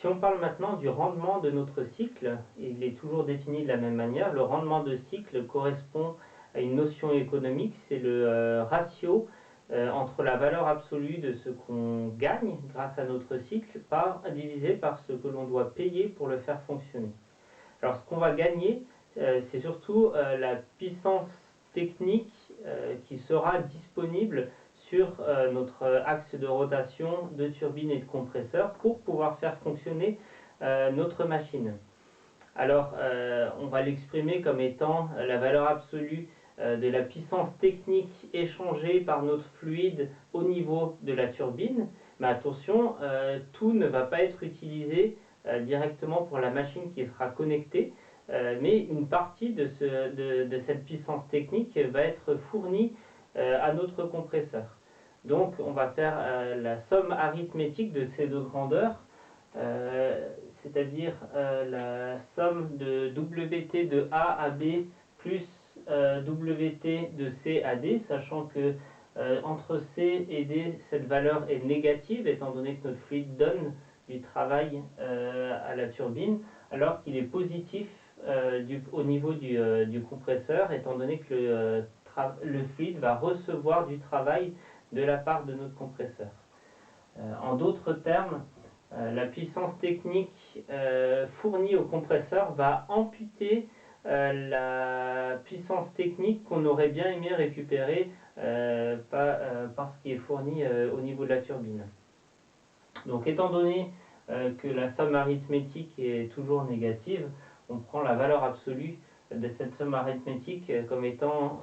Si on parle maintenant du rendement de notre cycle, il est toujours défini de la même manière. Le rendement de cycle correspond à une notion économique, c'est le ratio entre la valeur absolue de ce qu'on gagne grâce à notre cycle divisé par ce que l'on doit payer pour le faire fonctionner. Alors ce qu'on va gagner, c'est surtout la puissance technique qui sera disponible sur notre axe de rotation de turbine et de compresseur pour pouvoir faire fonctionner notre machine. Alors on va l'exprimer comme étant la valeur absolue de la puissance technique échangée par notre fluide au niveau de la turbine. Mais attention, tout ne va pas être utilisé directement pour la machine qui sera connectée, mais une partie de cette puissance technique va être fournie à notre compresseur. Donc on va faire la somme arithmétique de ces deux grandeurs, c'est-à-dire la somme de WT de A à B plus WT de C à D, sachant que entre C et D, cette valeur est négative, étant donné que notre fluide donne du travail à la turbine, alors qu'il est positif au niveau du compresseur, étant donné que le fluide va recevoir du travail de la part de notre compresseur. En d'autres termes, la puissance technique fournie au compresseur va amputer la puissance technique qu'on aurait bien aimé récupérer par ce qui est fourni au niveau de la turbine. Donc étant donné que la somme arithmétique est toujours négative, on prend la valeur absolue de cette somme arithmétique comme étant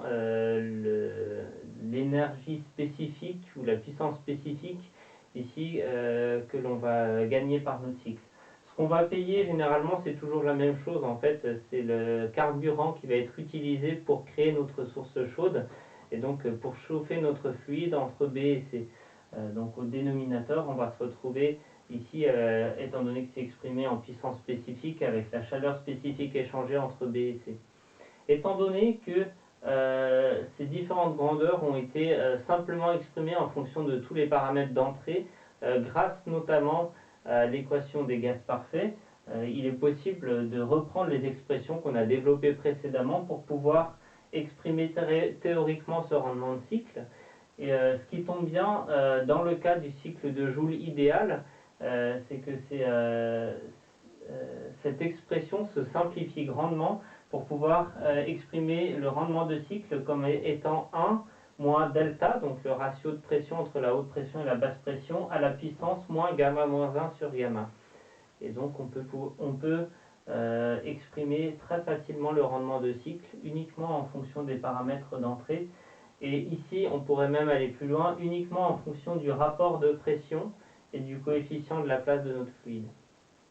l'énergie spécifique ou la puissance spécifique ici que l'on va gagner par notre cycle. Ce qu'on va payer généralement c'est toujours la même chose en fait, c'est le carburant qui va être utilisé pour créer notre source chaude et donc pour chauffer notre fluide entre B et C. Donc au dénominateur on va se retrouver ici, étant donné que c'est exprimé en puissance spécifique avec la chaleur spécifique échangée entre B et C. Étant donné que ces différentes grandeurs ont été simplement exprimées en fonction de tous les paramètres d'entrée, grâce notamment à l'équation des gaz parfaits, il est possible de reprendre les expressions qu'on a développées précédemment pour pouvoir exprimer théoriquement ce rendement de cycle. Et ce qui tombe bien dans le cas du cycle de Joule idéal, c'est que cette expression se simplifie grandement pour pouvoir exprimer le rendement de cycle comme étant 1 moins delta, donc le ratio de pression entre la haute pression et la basse pression, à la puissance moins gamma moins 1 sur gamma. Et donc on peut exprimer très facilement le rendement de cycle uniquement en fonction des paramètres d'entrée. Et ici, on pourrait même aller plus loin, uniquement en fonction du rapport de pression et du coefficient de la place de notre fluide.